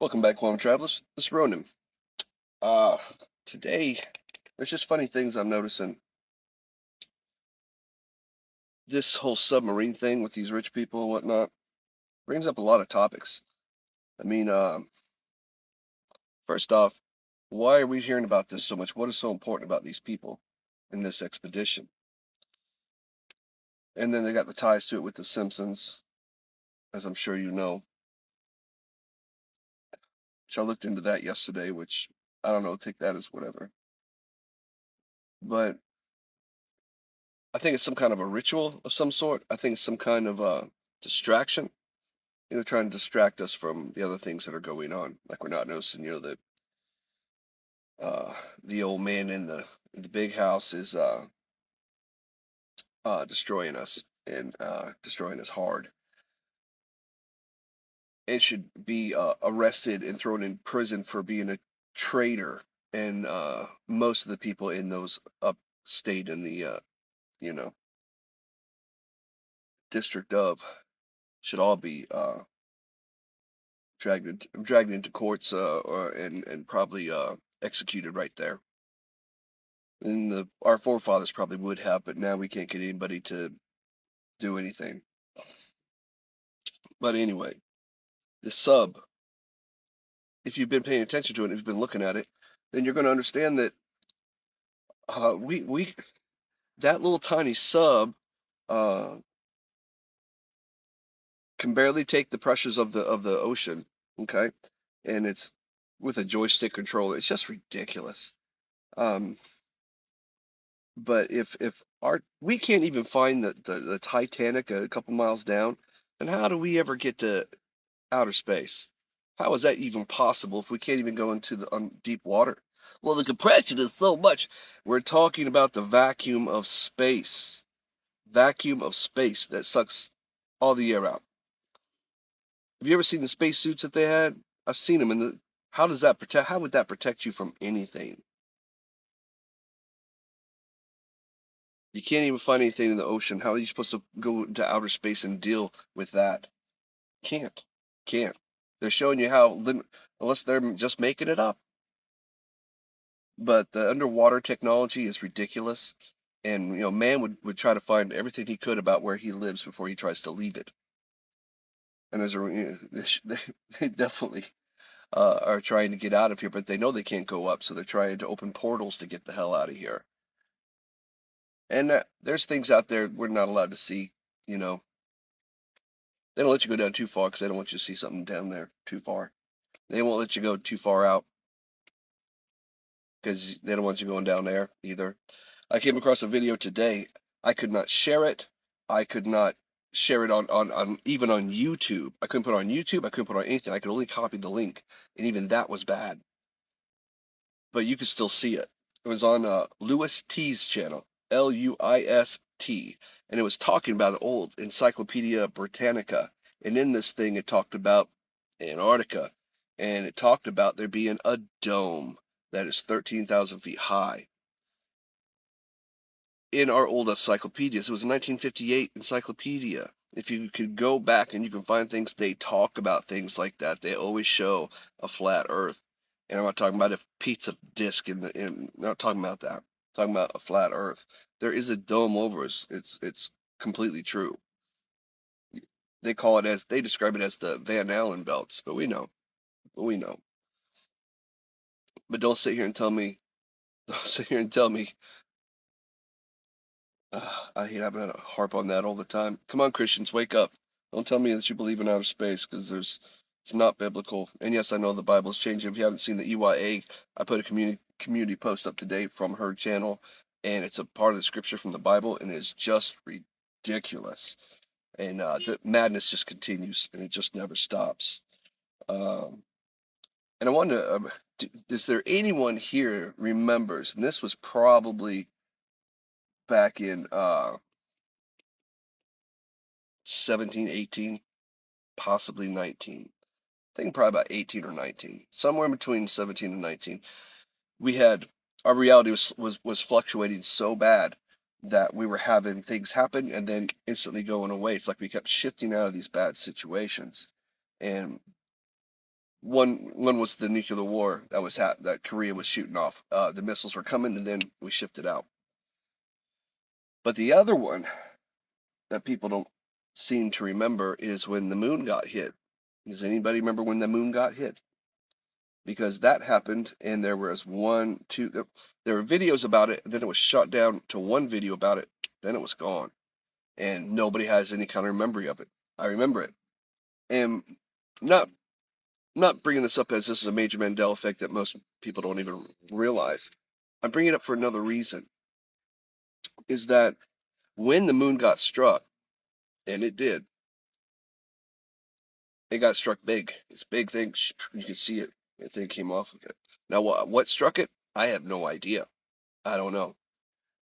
Welcome back, Quantum Travelers. This is Ronan. Uh, Today, there's just funny things I'm noticing. This whole submarine thing with these rich people and whatnot brings up a lot of topics. I mean, first off, why are we hearing about this so much? What is so important about these people in this expedition? And then they got the ties to it with the Simpsons, as I'm sure you know, which I looked into that yesterday, which I don't know, take that as whatever. But I think it's some kind of a ritual of some sort. I think it's some kind of distraction, trying to distract us from the other things that are going on. Like we're not noticing, that uh, the old man in the big house is destroying us and destroying us hard. And should be arrested and thrown in prison for being a traitor. And most of the people in those upstate in the you know district of should all be dragged into courts and probably executed right there. And our forefathers probably would have, but now we can't get anybody to do anything. But anyway, the sub, if you've been paying attention to it, if you've been looking at it, then you're going to understand that we that little tiny sub uh, can barely take the pressures of the ocean. Okay, and it's with a joystick controller. It's just ridiculous. Um, but if our we can't even find the Titanic a couple miles down, then how do we ever get to outer space? How is that even possible if we can't even go into the deep water? Well, the compression is so much. We're talking about the vacuum of space that sucks all the air out. Have you ever seen the space suits that they had? I've seen them, and how does that protect? How would that protect you from anything? You can't even find anything in the ocean. How are you supposed to go into outer space and deal with that? Can't, can't. They're showing you how, unless they're just making it up. But the underwater technology is ridiculous, and man would try to find everything he could about where he lives before he tries to leave it. And they definitely are trying to get out of here, but they know they can't go up, so they're trying to open portals to get the hell out of here. And there's things out there we're not allowed to see. You know, they don't let you go down too far because they don't want you to see something down there too far. They won't let you go too far out because they don't want you going down there either. I came across a video today. I could not share it. I could not share it on even on YouTube. I couldn't put it on YouTube. I couldn't put it on anything. I could only copy the link, and even that was bad. But you could still see it. It was on Louis T's channel, Luist, and it was talking about the old Encyclopedia Britannica. And in this thing, it talked about Antarctica, and it talked about there being a dome that is 13,000 feet high. In our old encyclopedias, it was a 1958 encyclopedia. If you could go back and you can find things, they talk about things like that. They always show a flat Earth, and I'm not talking about a pizza disc not talking about that. I'm talking about a flat Earth. There is a dome over us. It's completely true. They describe it as the Van Allen belts, but we know, but we know. But don't sit here and tell me, don't sit here and tell me. I hate having to harp on that all the time. Come on, Christians, wake up. Don't tell me that you believe in outer space because it's not biblical. And yes, I know the Bible's changing. If you haven't seen the EYA, I put a community post up today from her channel, and it's a part of the scripture from the Bible, and it's just ridiculous. And the madness just continues, and it just never stops. Um, and I wonder, is there anyone here remembers? And this was probably back in 17, 18, possibly 19. I think probably about 18 or 19, somewhere between 17 and 19. We had our reality was fluctuating so bad that we were having things happen and then instantly going away. It's like we kept shifting out of these bad situations. And One was the nuclear war that Korea was shooting off. The missiles were coming, and then we shifted out. But the other one that people don't seem to remember is when the moon got hit. Does anybody remember when the moon got hit? Because that happened, and there was one, two, there were videos about it, and then it was shot down to one video about it, then it was gone, and nobody has any kind of memory of it. I remember it, and not not bringing this up as this is a major Mandela effect that most people don't even realize. I'm bringing it up for another reason, is that when the moon got struck, and it got struck big. It's a big thing. You can see it. The thing came off of it. Now, what struck it? I have no idea. I don't know.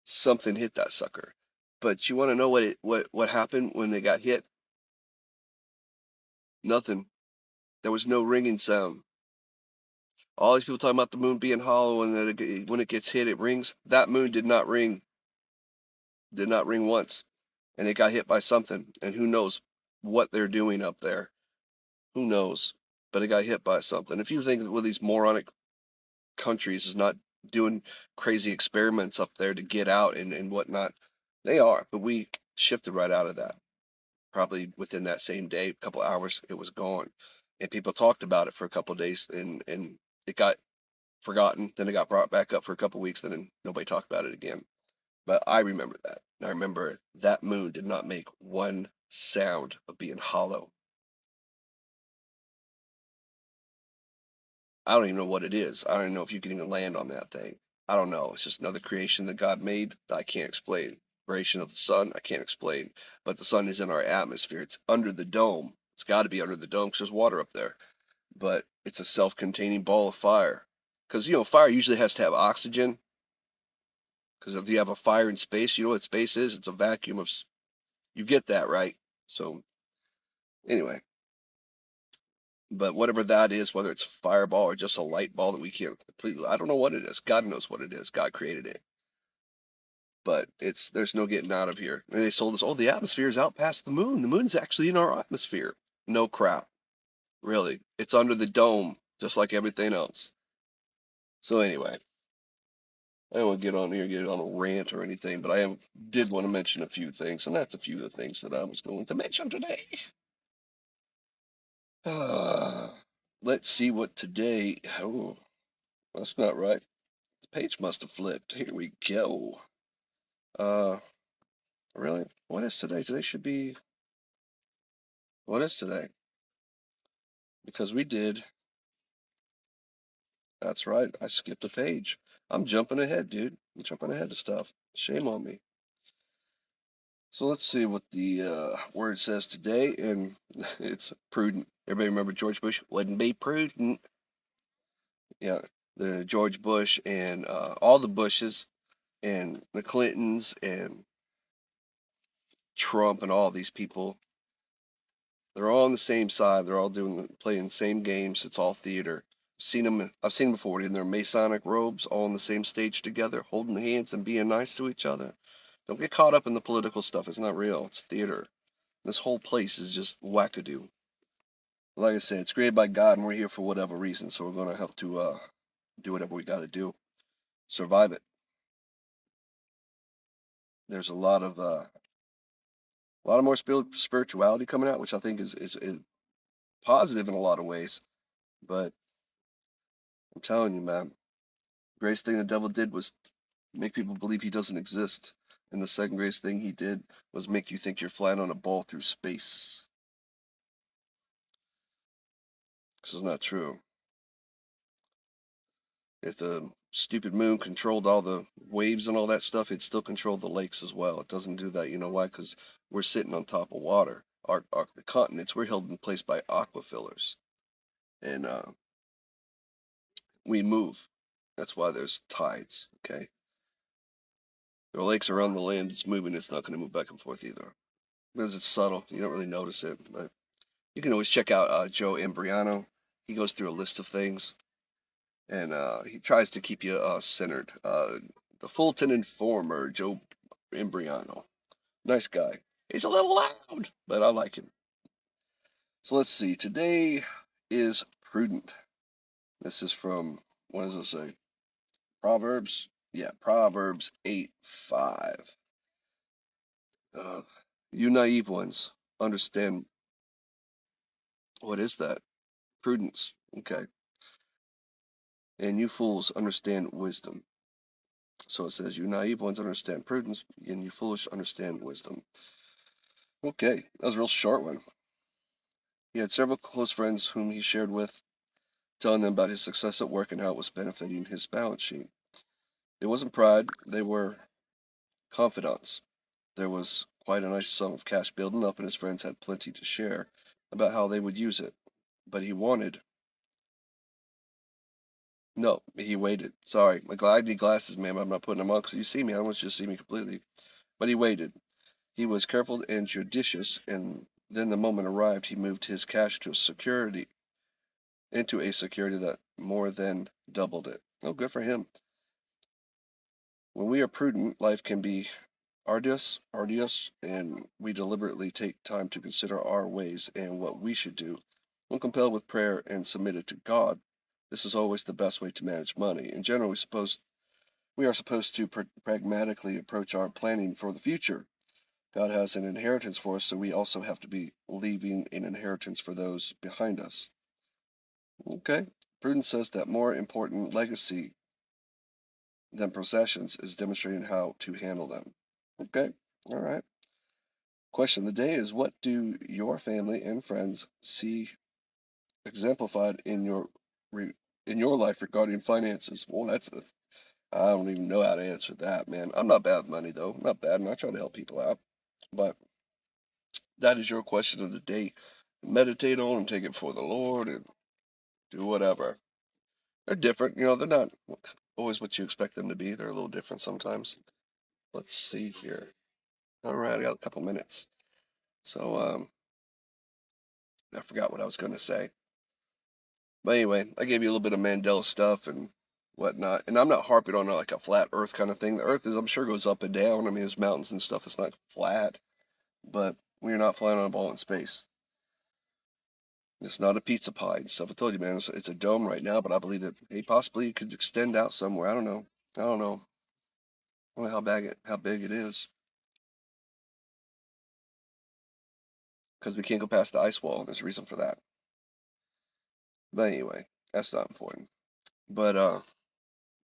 Something hit that sucker. But you want to know what happened when they got hit? Nothing. There was no ringing sound. All these people talking about the moon being hollow and that when it gets hit, it rings. That moon did not ring. Did not ring once, and it got hit by something. And who knows what they're doing up there? Who knows? But it got hit by something. If you think with these moronic countries is not doing crazy experiments up there to get out and whatnot, they are. But we shifted right out of that. Probably within that same day, a couple hours, it was gone. And people talked about it for a couple of days, and it got forgotten. Then it got brought back up for a couple of weeks, then nobody talked about it again. But I remember that. And I remember that moon did not make one sound of being hollow. I don't even know what it is. I don't even know if you can even land on that thing. I don't know. It's just another creation that God made that I can't explain. Creation of the sun, I can't explain. But the sun is in our atmosphere. It's under the dome. It's got to be under the dome because there's water up there. But it's a self-containing ball of fire. Because, fire usually has to have oxygen. Because if you have a fire in space, you know what space is? It's a vacuum of. You get that, right? So, anyway. But whatever that is, whether it's fireball or just a light ball that we can't completely, I don't know what it is. God knows what it is. God created it. But there's no getting out of here. And they told us, oh, the atmosphere is out past the moon. The moon's actually in our atmosphere. No crap. Really. It's under the dome, just like everything else. So anyway, I don't want to get on here and get on a rant or anything, but did want to mention a few things, and that's a few of the things that I was going to mention today. Let's see what today. Oh, that's not right. The page must have flipped. Here we go. Uh, really? What is today? Today should be. What is today? Because we did. That's right. I skipped a page. I'm jumping ahead, dude. I'm jumping ahead of stuff. Shame on me. So let's see what the word says today, and it's prudent. Everybody remember George Bush? Wouldn't be prudent. Yeah, the George Bush and all the Bushes and the Clintons and Trump and all these people. They're all on the same side. They're all playing the same games. It's all theater. I've seen them before in their Masonic robes, all on the same stage together, holding hands and being nice to each other. Don't get caught up in the political stuff. It's not real. It's theater. This whole place is just wackadoo. Like I said, it's created by God, and we're here for whatever reason. So we're gonna have to do whatever we got to do, survive it. There's a lot of more spirituality coming out, which I think is positive in a lot of ways. But I'm telling you, man, the greatest thing the devil did was make people believe he doesn't exist. And the second greatest thing he did was make you think you're flying on a ball through space. This is not true. If the stupid moon controlled all the waves and all that stuff, it'd still control the lakes as well. It doesn't do that. You know why? Because we're sitting on top of water. The continents, we're held in place by aquifers. And we move. That's why there's tides, okay? There are lakes around the land that's moving, it's not going to move back and forth either. Because it's subtle, you don't really notice it. But you can always check out Joe Imbriano. He goes through a list of things, and he tries to keep you centered. The Fulton Informer, Joe Imbriano. Nice guy. He's a little loud, but I like him. So let's see. Today is prudent. This is from, what does it say? Proverbs? Yeah, Proverbs 8:5. You naive ones, understand. What is that? Prudence. Okay. And you fools, understand wisdom. So it says, you naive ones understand prudence, and you foolish understand wisdom. Okay, that was a real short one. He had several close friends whom he shared with, telling them about his success at work and how it was benefiting his balance sheet. It wasn't pride, they were confidants. There was quite a nice sum of cash building up, and his friends had plenty to share about how they would use it. But he wanted. No, he waited. Sorry, I need glasses, ma'am. I'm not putting them on because you see me. I don't want you to see me completely. But he waited. He was careful and judicious, and then the moment arrived, he moved his cash to into a security that more than doubled it. Oh, good for him. When we are prudent, life can be arduous, and we deliberately take time to consider our ways and what we should do. When compelled with prayer and submitted to God, this is always the best way to manage money. In general, we are supposed to pragmatically approach our planning for the future. God has an inheritance for us, so we also have to be leaving an inheritance for those behind us. Okay? Prudence says that more important legacy than possessions is demonstrating how to handle them. Okay? All right. Question of the day is, what do your family and friends see exemplified in your life regarding finances? Well, I don't even know how to answer that, man. I'm not bad with money though. I'm not bad, and I try to help people out. But that is your question of the day. Meditate on and take it before the Lord and do whatever. They're different, they're not always what you expect them to be. They're a little different sometimes. Let's see here. All right, I got a couple minutes. So I forgot what I was going to say. But anyway, I gave you a little bit of Mandela stuff and whatnot. And I'm not harping on like a flat earth kind of thing. The earth is, I'm sure, goes up and down. I mean, there's mountains and stuff. It's not flat. But we're not flying on a ball in space. It's not a pizza pie and stuff. I told you, man, it's a dome right now, but I believe that possibly it could extend out somewhere. I don't know. I don't know. I don't know how big it is. Because we can't go past the ice wall, and there's a reason for that. But anyway, that's not important. But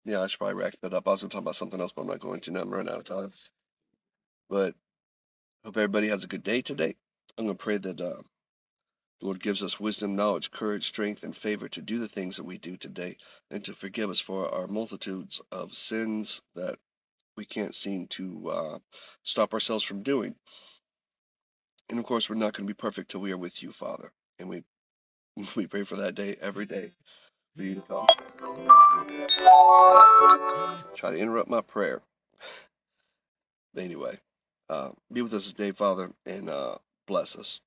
yeah, I should probably wrap it up. I was gonna talk about something else, but I'm not going to. Now I'm running out of time. But hope everybody has a good day today. I'm gonna pray that the Lord gives us wisdom, knowledge, courage, strength, and favor to do the things that we do today, and to forgive us for our multitudes of sins that we can't seem to stop ourselves from doing. And of course, we're not going to be perfect till we are with you, Father. And we we pray for that day every day for you to come. Try to interrupt my prayer. But anyway, be with us today, Father, and bless us.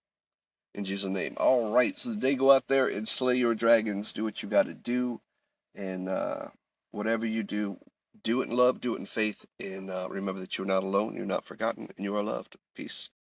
In Jesus' name. All right, so today go out there and slay your dragons. Do what you got to do. And whatever you do, do it in love, do it in faith. And remember that you're not alone, you're not forgotten, and you are loved. Peace.